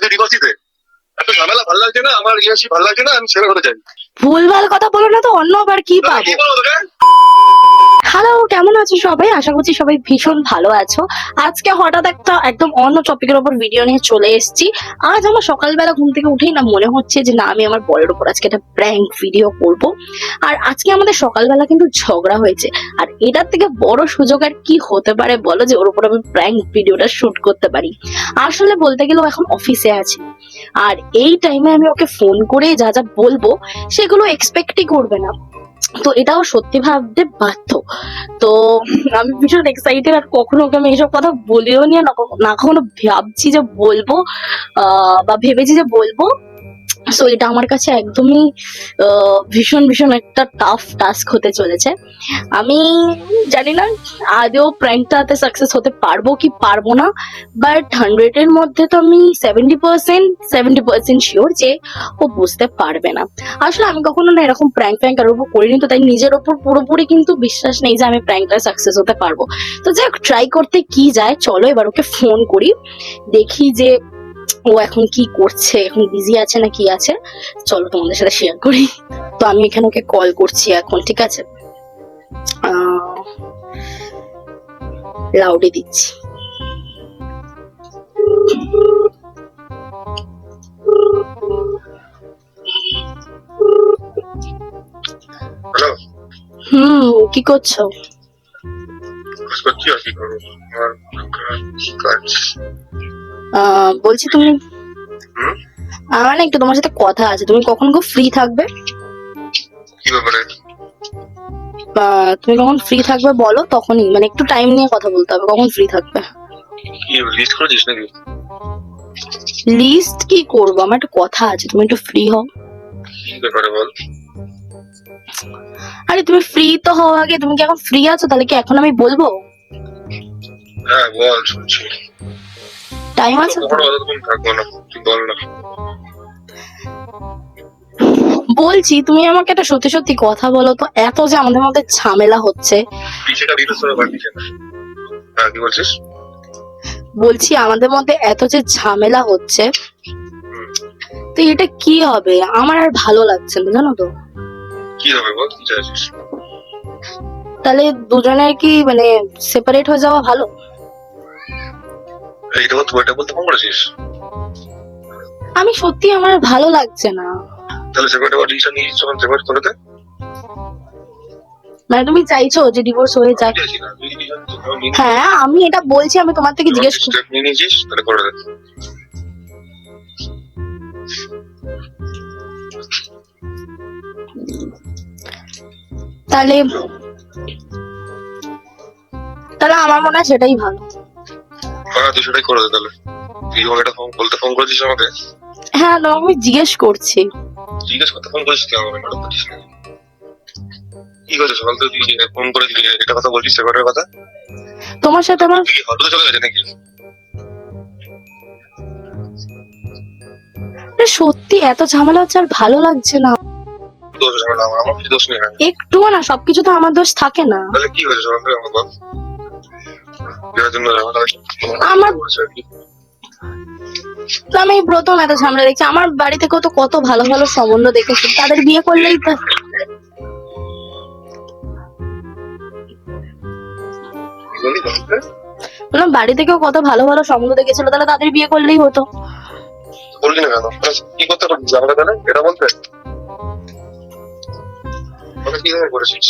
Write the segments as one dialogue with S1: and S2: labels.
S1: তুই ডিভোর্স দিতে এত ঝামেলা ভালো লাগছে না, আমার রিলেশনশিপ ভালো লাগছে না, আমি ছেড়ে হতে চাই।
S2: ভুলভাল কথা বলো না তো, অন্য আবার কি
S1: কি
S2: পাবো।
S1: বলবো তোকে?
S2: হ্যালো, কেমন আছো সবাই? আশা করছি সবাই ভীষণ ভালো আছো। আজকে হঠাৎ একটা একদম অন্য টপিকের উপর ভিডিও নিয়ে চলে এসেছি। আজ আমার সকালবেলা ঘুম থেকে উঠেই না মনে হচ্ছে যে না, আমি আমার বরের উপর আজকে একটা প্র্যাঙ্ক ভিডিও করব। আর আজকে আমাদের সকালবেলা কিন্তু ঝগড়া হয়েছে, আর এটার থেকে বড় সুযোগ আর কি হতে পারে বলো, যে ওর উপর আমি প্র্যাঙ্ক ভিডিওটা শুট করতে পারি। আসলে বলতে গেলে ও এখন অফিসে আছে, আর এই টাইমে আমি ওকে ফোন করে যা যা বলবো সেগুলো এক্সপেক্টই করবে না। তো এটাও সত্যি ভাবতে বাধ্য। তো আমি ভীষণ এক্সাইটেড, আর কখনো ওকে আমি এইসব কথা বলিও নি, আর না কখনো ভাবছি যে বলবো বা ভেবেছি যে বলবো। সো এটা আমার কাছে একদমই ভীষণ ভীষণ একটা টাফ টাস্ক হতে চলেছে। আমি জানি না আদৌ প্র্যাঙ্কটাতে সাকসেস হতে পারবো কি পারবো না, বাট 100 এর মধ্যে তো আমি 70% শিওর যে ও বুঝতে পারবে না। আসলে আমি কখনো না এরকম প্র্যাঙ্ক কারোর উপর করিনি, তো তাই নিজের ওপর পুরোপুরি কিন্তু বিশ্বাস নেই যে আমি প্র্যাঙ্কটা সাকসেস হতে পারবো। তো যাই হোক, ট্রাই করতে কি যায়, চলো এবার ওকে ফোন করি, দেখি যে ও এখন কি করছে, এখন বিজি আছে না কি আছে। চলো তোমাদের সাথে শেয়ার করি। তো আমি এখানে ওকে কল করছি এখন, ঠিক আছে? লাউডে দিচ্ছি।
S1: হ্যালো,
S2: কি করছো?
S1: কাজ করছি আর কি করবো, আমার কাজ।
S2: বলছি তুমি,
S1: হুম?
S2: আমার না একটু তোমার সাথে কথা আছে, তুমি কখন ফ্রি থাকবে?
S1: কি ব্যাপারে?
S2: তুমি কখন ফ্রি থাকবে বলো, তখনই মানে একটু টাইম নিয়ে কথা বলতে হবে। কখন ফ্রি থাকবে?
S1: কি লিস্ট করেছিস নাকি?
S2: লিস্ট কি করবো, আমার একটা কথা আছে, তুমি একটু ফ্রি হও।
S1: কি ব্যাপারে বল।
S2: আরে তুমি ফ্রি তো হও আগে, তুমি কি এখন ফ্রি আছো? তাহলে কি এখন আমি বলবো?
S1: হ্যাঁ বল, শুনছি।
S2: টাইম আছে তো?
S1: তোমার অতক্ষণ থাকবো না, তুই বল না।
S2: বলছি তুমি আমাকে একটা সত্যি সত্যি কথা বলো তো, এত যে আমাদের মধ্যে ঝামেলা হচ্ছে।
S1: পিছেটা দিতে হবে বা পিছে না। হ্যাঁ কি বলছিস?
S2: বলছি আমাদের মধ্যে এত যে ঝামেলা হচ্ছে, তো এটা কি হবে? আমার আর ভালো লাগছে না, জানো তো।
S1: কি হবে বল, কি চাইছিস?
S2: তাহলে দুজনের কি মানে সেপারেট হয়ে যাওয়া ভালো?
S1: এইটা তুই এটা বলতে ফোন করেছিস?
S2: আমি সত্যি, আমার আর ভালো লাগছে না।
S1: তাহলে সেপারেট হওয়ার ডিসিশন নিয়েছিস, যখন সেপারেট করে দে।
S2: মানে তুমি চাইছো যে ডিভোর্স হয়ে যাক?
S1: চাইছি না, তুই ডিসিশন নিয়ে
S2: হ্যাঁ, আমি এটা বলছি, আমি তোমার থেকে জিজ্ঞেস
S1: স্টেপ নিয়ে নিয়েছিস, তাহলে করে দে।
S2: তাহলে তাহলে আমার মনে হয় সেটাই ভালো।
S1: হ্যাঁ তুই সেটাই করে দে তাহলে। তুই আমাকে এটা ফোন করেছিস আমাকে?
S2: হ্যাঁ, তো আমি জিজ্ঞেস করছি।
S1: জিজ্ঞেস করতে ফোন করেছিস কেন আমাকে? ম্যাডাম করিস না। কি করছিস সকাল থেকে তুই ফোন করে দিলি, এটা কথা বলছিস সেপারেটের কথা?
S2: তোমার সাথে আমার
S1: তুই হঠাৎ চলে গেছে নাকি?
S2: সত্যি এত ঝামেলা হচ্ছে, আর ভালো লাগছে না।
S1: দোষ হবে না, আমার কিছু দোষ নেই।
S2: একটুও না, সবকিছু তো আমার দোষ থাকে না।
S1: তাহলে কি হয়েছে সকাল থেকে আমাকে বল। যার জন্য ঝামেলা হয়েছে?
S2: আমার-
S1: বলছে আর কি।
S2: তো আমি প্রথম এত ঝামেলা দেখছি। আমার বাড়ি থেকেও তো কত ভালো ভালো সম্বন্ধ দেখেছি, তাদের বিয়ে করলেই তো।
S1: কি বলি বলতে?
S2: বললাম বাড়ি থেকেও কত ভালো ভালো সম্বন্ধ দেখেছিল, তাহলে তাদের বিয়ে করলেই হতো।
S1: বললি না কেন? কি করতে পারছিস আমাকে তাহলে এটা বলতে? ওটা কিভাবে করেছিস?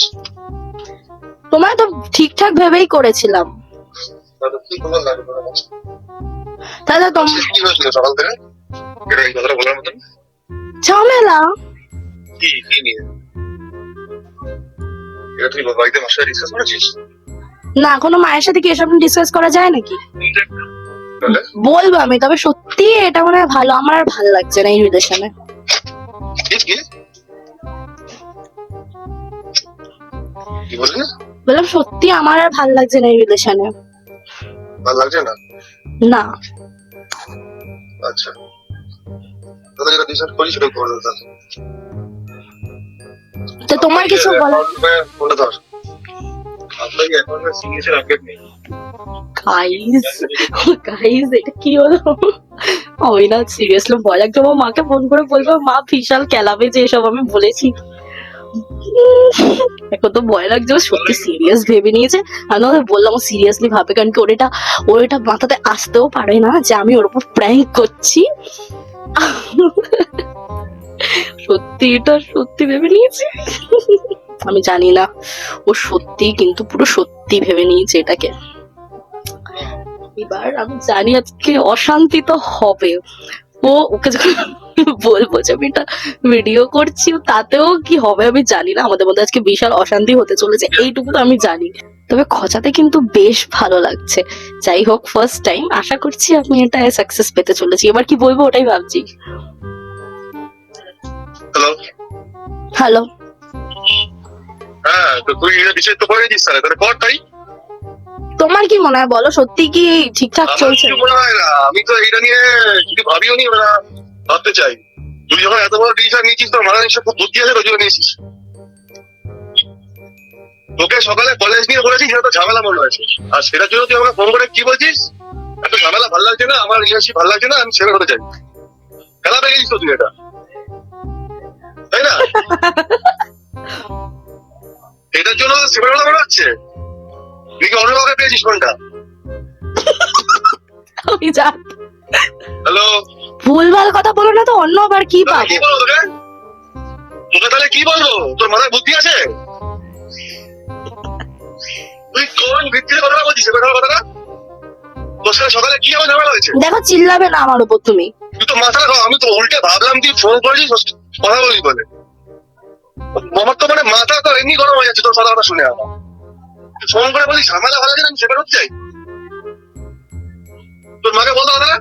S2: তোমায় তো ঠিকঠাক ভেবেই করেছিলাম।
S1: তাহলে কি বলার লাগবে তোর কাছে?
S2: তাহলে
S1: কি হয়েছিল সকাল থেকে? এটা এই কথাটা বলার মতন?
S2: ঝামেলা।
S1: কি নিয়ে? এটা তুই বাড়িতে মাসে ডিসকাস করেছিস?
S2: না, কোনো মায়ের সাথে কি এসব ডিসকাস করা যায় নাকি?
S1: তাহলে
S2: বলবো আমি, তবে সত্যি এটা মনে হয় ভালো। আমার আর ভালো লাগছে না এই রিলেশনে।
S1: কি কি বললি?
S2: বললাম সত্যি আমার আর ভালো লাগছে না এই রিলেশনে।
S1: ভালো লাগছে না?
S2: না।
S1: আচ্ছা, তাহলে যেটা ডিসাইড করি সেটা করে দে তাহলে।
S2: তো তোমার কিছু বলার?
S1: বলে ধর, আপনার কি অ্যাকাউন্টে সিএস এর আপডেট নেই?
S2: গাইস গাইস এটা কি হলো? আমি না সিরিয়াসলি ভয় লাগছে, আমার মাকে ফোন করে বলবো, মা বিশাল কেলাবে যে এসব আমি বলেছি। এখন তো ভয় লাগছে, ও সত্যি সিরিয়াস ভেবে নিয়েছে। আমি ওকে বললাম ও সিরিয়াসলি ভাবে, কারণ কি ওর এটা মাথাতে আসতেও পারে না যে আমি ওর উপর প্র্যাঙ্ক করছি। সত্যি এটা সত্যি ভেবে নিয়েছে। আমি জানি না, ও সত্যি কিন্তু পুরো সত্যি ভেবে নিয়েছে এটাকে। এবার আমি জানি আজকে অশান্তি তো হবে। ওকে যখন বলবো যে আমি এটা ভিডিও করছি, তাতেও কি হবে আমি জানি না। আমাদের মধ্যে আজকে বিশাল অশান্তি হতে চলেছে, এইটুকু তো আমি জানি। তবে খচাতে কিন্তু বেশ ভালো লাগছে। যাই হোক, ফার্স্ট টাইম, আশা করছি আমি এটা সাকসেস পেতে চলেছি। এবার কি বলবো ওটাই ভাবছি।
S1: হ্যালো।
S2: হ্যালো।
S1: হ্যাঁ, তো তুই এটা ডিসাইড তো করে দিস, তাহলে কর তাই।
S2: তোমার কি মনে হয় বলো, সত্যি কি ঠিকঠাক
S1: আমার
S2: চলছে?
S1: কিছু মনে হয় না, আমি তো এটা নিয়ে কিছু ভাবিও নি, ওরা ভাবতে চাই। তুই যখন এত বড় ডিসিশন নিয়েছিস, তোর মাথায় নিশ্চয় খুব বুদ্ধি আছে, ওই জন্য নিয়েছিস। তোকে সকালে কলেজ নিয়ে বলেছি, সেটা তো ঝামেলা মনে হয়েছে। আর সেটার জন্য তুই আমাকে ফোন করে কি বলছিস, এত ঝামেলা ভালো লাগছে না, আমার রিলেশনশিপ ভালো লাগছে না, আমি ছেড়ে হতে চাই। খেলা পেয়ে গেছিস তো তুই এটা, তাই না? এটার জন্য সেবার মনে হচ্ছে তুই কি অন্য কাউকে পেয়েছিস ফোনটা?
S2: আমি জানি।
S1: হ্যালো।
S2: ভুলভাল কথা বলো না তো, অন্য আবার কি
S1: তাহলে কি
S2: পাবো?
S1: বলবো তোকে? তোকে তাহলে কি বলবো? তোর মাথায় বুদ্ধি আছে? তুই কোন ভিত্তিতে কথাটা বলছিস, এবার কথাটা? তোর সাথে সকালে কি আমার ঝামেলা হয়েছে?
S2: দেখো, চিল্লাবে না আমার উপর তুমি।
S1: তুই তো মাথা রাখো, আমি তো উল্টে ভাবলাম তুই ফোন করেছিস কথা বলি বলে। আমার তো মানে মাথা তো এমনি গরম হয়ে যাচ্ছে তোর কথা শুনে। আমার ফোন করে বলি ঝামেলা ভালো লাগে না, আমি সেটা হতে চাই। তোর মাকে বলতে হবে না?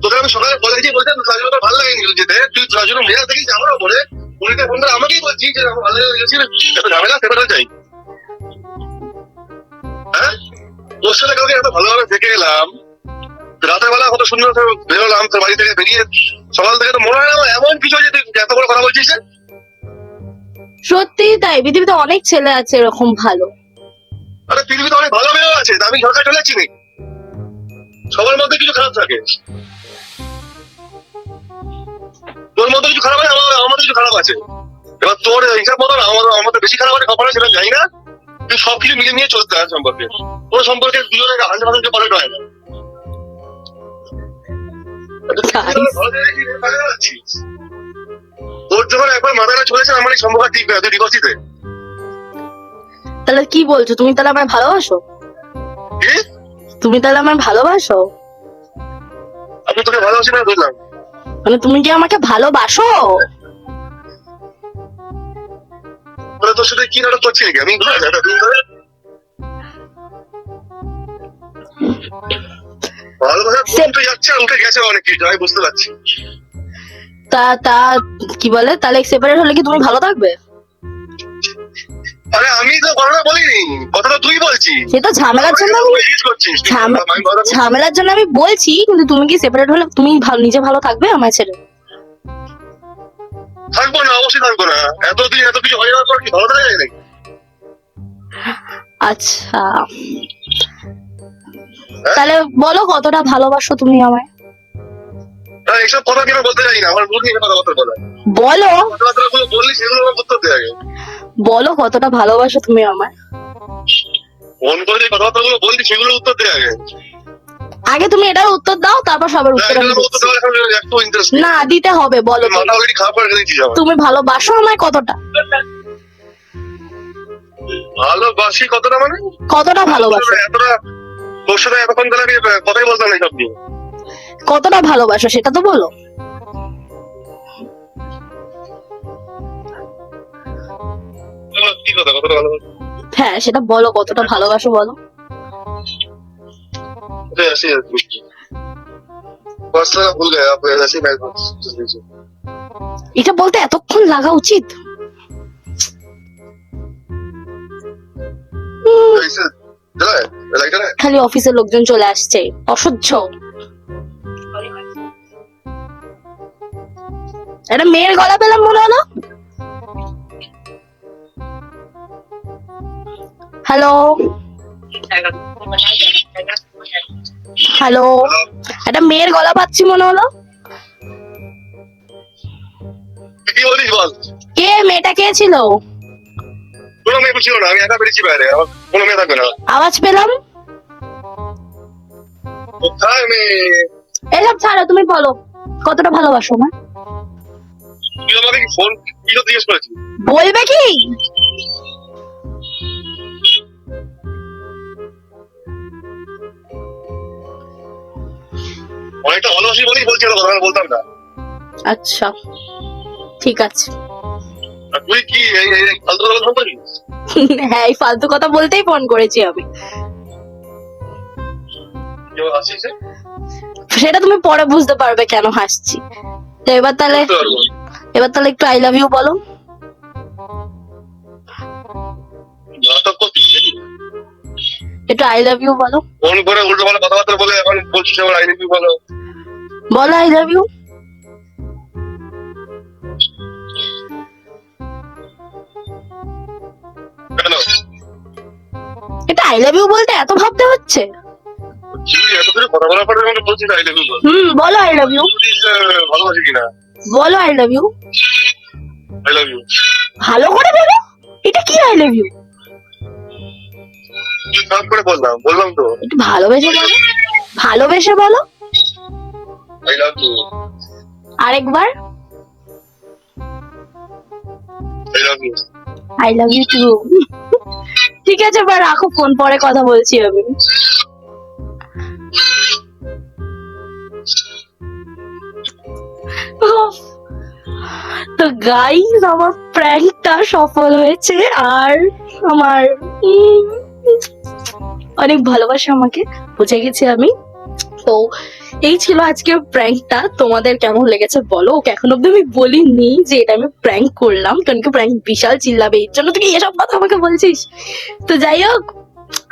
S1: তোকে আমি সকালে বলে দিয়ে বলতে তার জন্য ভালো লাগেনি যেতে, তুই তার জন্য মেয়াদ দেখিস আমার ওপরে। উনিতে ফোন করে আমাকেই বলছি যে আমার ভালো লেগেছিল, এত ঝামেলা সেটা হতে চাই। হ্যাঁ, তোর সাথে কালকে এত ভালোভাবে থেকে এলাম, রাতের বেলা কত সুন্দর বেরোলাম তোর বাড়ি থেকে বেরিয়ে, সকাল থেকে তো মনে হয় না আমার এমন কিছু যে তুই এত বড় কথা বলছিস।
S2: সত্যি তাই, পৃথিবীতে অনেক ছেলে আছে এরকম ভালো।
S1: আরে পৃথিবীতে অনেক ভালো মেয়েও আছে, তা আমি ঝড়কা চলে যাচ্ছি নাকি? সবার মধ্যে কিছু খারাপ থাকে, তোর মধ্যে কিছু খারাপ আছে, আমার মধ্যে কিছু খারাপ আছে। এবার তোর হিসাব মতো আমাদের বেশি খারাপ আছে কপালে, সেটা জানি না। তুই সবকিছু মিলে নিয়ে চলতে হয় সম্পর্কে, কোনো সম্পর্কে দুজনের 100% পারে হয় না। তোর যখন একবার মাথাটা চলেছে, আমার এই সম্পর্ক ঠিক নয়, তুই ডিভোর্সিতে।
S2: তাহলে কি বলছো তুমি? তাহলে আমায় ভালোবাসো?
S1: কি?
S2: তুমি তাহলে আমায় ভালোবাসো?
S1: আমি তোকে ভালোবাসি না বুঝলাম।
S2: মানে তুমি কি আমাকে ভালোবাসো?
S1: তাহলে তোর সাথে কি নাটক করছি নাকি আমি? ভালোবাসা তো যাচ্ছে, আমাকে গেছে অনেক কিছু, আমি বুঝতে পারছি।
S2: তা কি বলে, তাহলে সেপারেট হলে কি তুমি ভালো থাকবে?
S1: আরে আমি তো কথাটা বলিনি, কথাটা তুই বলছিস।
S2: সে তো ঝামেলার জন্য ঝামেলার জন্য আমি বলছি, কিন্তু তুমি কি সেপারেট হলে তুমি নিজে ভালো থাকবে আমায় ছেড়ে?
S1: থাকবো না, অবশ্যই থাকবো না। এতদিন এত কিছু হয়ে যাওয়ার পর কি ভালো থাকা যায় নাকি?
S2: আচ্ছা, তাহলে বলো কতটা ভালোবাসো তুমি আমায়?
S1: এইসব কথা কেন বলতে চাই না, আমার বুঝলি কথাবার্তা বলা।
S2: বলো,
S1: কথাবার্তাগুলো বললি সেগুলো আমার উত্তর দেয় আগে।
S2: বলো কতটা ভালোবাসো তুমি আমায়?
S1: ফোন করে যে কথাবার্তাগুলো বললি সেগুলো উত্তর দেয় আগে।
S2: আগে তুমি এটার উত্তর দাও, তারপর সবার উত্তর আমি দিচ্ছি।
S1: একটু ইন্টারেস্ট
S2: না, দিতে হবে, বলো
S1: মাথা অলরেডি খারাপ করে রেখে দিচ্ছিস আমার।
S2: তুমি ভালোবাসো আমায় কতটা?
S1: ভালোবাসি কতটা মানে?
S2: কতটা ভালোবাসো?
S1: এতটা তোর সাথে এতক্ষণ ধরে আমি কথাই বলতাম না সব নিয়ে।
S2: কতটা ভালোবাসো সেটা তো বলো।
S1: কি কথা, কতটা ভালোবাসি?
S2: হ্যাঁ, সেটা বলো, কতটা ভালোবাসো বলো।
S1: ऐसे पर्सनल भूल गए आप, ऐसे मैं
S2: এটা বলতে এতক্ষণ লাগা উচিত?
S1: ऐसे चला है लाइक है।
S2: খালি অফিসের লোকজন চলে আসছে, অসহ্য। এটা মেয়ের গলা পেলাম মনে হলো। হ্যালো। হ্যালো, একটা মেয়ের গলা পাচ্ছি মনে হলো।
S1: তুই কি বলিস বল?
S2: কে মেয়েটা? কে ছিল?
S1: কোনো মেয়ে ছিল না, আমি একা বেরিয়েছি বাইরে, আমার কোনো মেয়ে থাকবে না।
S2: আওয়াজ পেলাম।
S1: কোথায় মেয়ে?
S2: এসব ছাড়ো, তুমি বলো কতটা ভালোবাসো না?
S1: তুই আমাকে কি ফোন কি তো জিজ্ঞেস করেছিস?
S2: বলবে কি?
S1: অনেকটা ভালোবাসি বলেই বলছি, কথা আমি বলতাম না।
S2: আচ্ছা ঠিক আছে।
S1: আর তুই কি এই ফালতু কথা ফোন করিস?
S2: হ্যাঁ, এই ফালতু কথা বলতেই ফোন করেছি আমি।
S1: কেউ হাসিস?
S2: সেটা তুমি পরে বুঝতে পারবে কেন হাসছি। তো এবার তাহলে একটু আই লাভ ইউ বলো।
S1: নাটক করছিস নাকি?
S2: একটু আই লাভ ইউ বলো।
S1: ফোন করে উল্টো পাল্টা কথাবার্তা বলে এখন বলছিস আমার আই লাভ ইউ বলো।
S2: বলো আই লাভ ইউ।
S1: কেন?
S2: এটা আই লাভ ইউ বলতে এত ভাবতে হচ্ছে?
S1: এত করে কথা বলার পরে আমাকে বলছিস আই লাভ ইউ বল।
S2: বলো আই লাভ ইউ।
S1: ভালোবাসি কিনা?
S2: বলো I love you.
S1: I love you.
S2: ভালো করে বলো। এটা কি আই লাভ ইউ?
S1: সব করে বললাম তো।
S2: একটু ভালোবেসে বলো। ভালোবেসে বলো।
S1: I love you.
S2: আরেকবার।
S1: I love you.
S2: I love you too. ঠিক আছে, এবার রাখো ফোন, পরে কথা বলছি আমি। তো গাইস, আমার প্র্যাঙ্কটা সফল হয়েছে আর আমার অনেক ভালোবাসা আমাকে, বুঝে গেছি আমি। তো এই ছিল আজকের প্র্যাঙ্কটা। তোমাদের কেমন লেগেছে বলো। ওকে এখন অব্দি আমি বলিনি যে এটা আমি প্র্যাঙ্ক করলাম, কারণ কি প্র্যাঙ্ক বিশাল চিল্লাবে, এর জন্য তুই এসব কথা আমাকে বলছিস। তো যাই হোক,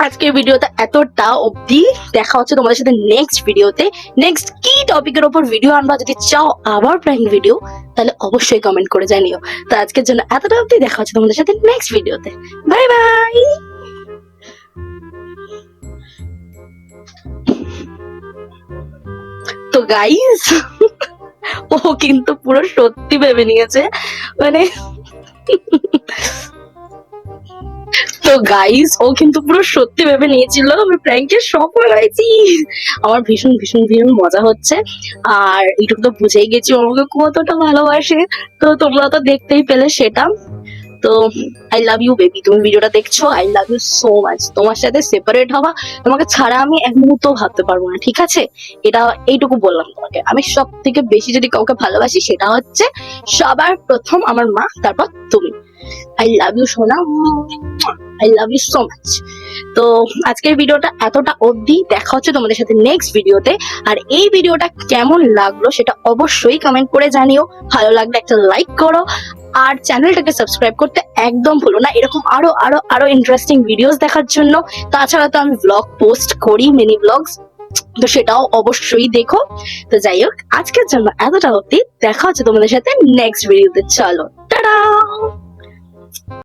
S2: আজকের ভিডিওটা এতটা অবধি। দেখা হচ্ছে তোমাদের সাথে নেক্সট ভিডিওতে। নেক্সট কি টপিকের উপর ভিডিও আনবা, যদি চাও আবার প্র্যাঙ্ক ভিডিও, তাহলে অবশ্যই কমেন্ট করে জানিও। তো আজকের জন্য এতটা অবধি। দেখা হচ্ছে তোমাদের সাথে নেক্সট ভিডিওতে। Bye bye. তো গাইস, ও কিন্তু পুরো সত্যি ভেবে নিয়েছে, মানে তো গাইস, ও কিন্তু পুরো সত্যি ভেবে নিয়েছিল আমি প্র্যাঙ্কে সফল হয়েছি। আমার ভীষণ ভীষণ ভীষণ মজা হচ্ছে। আর এইটুকু তো বুঝেই গেছি ও আমাকে কতটা ভালোবাসে। তো তোমরা তো দেখতেই পেলে সেটা। তো আই লাভ ইউ বেবি, তুমি ভিডিওটা দেখছো, I love you so much. তোমার সাথে সেপারেট হওয়া, তোমাকে ছাড়া আমি এক মুহূর্ত ভাবতে পারবো না, ঠিক আছে? এটা এইটুকু বললাম তোমাকে। আমি সব থেকে বেশি যদি কাউকে ভালোবাসি, সেটা হচ্ছে সবার প্রথম আমার মা, তারপর তুমি। আই লাভ ইউ সোনা, I love you so much. তো আজকের ভিডিওটা এতটা অবধি। দেখা হচ্ছে তোমাদের সাথে নেক্সট ভিডিওতে। আর এই ভিডিওটা কেমন লাগলো সেটা অবশ্যই কমেন্ট করে জানিও। ভালো লাগলে একটা লাইক করো, আর চ্যানেলটাকে সাবস্ক্রাইব করতে একদম ভুলো না, এরকম আরো আরো আরো ইন্টারেস্টিং ভিডিওস দেখার জন্য। তাছাড়া তো আমি ব্লগ পোস্ট করি, মিনি ব্লগস, তো সেটাও অবশ্যই দেখো। তো যাই হোক, আজকের জন্য এতটা অবধি। দেখা হচ্ছে তোমাদের সাথে নেক্সট ভিডিওতে। চলো টাটা।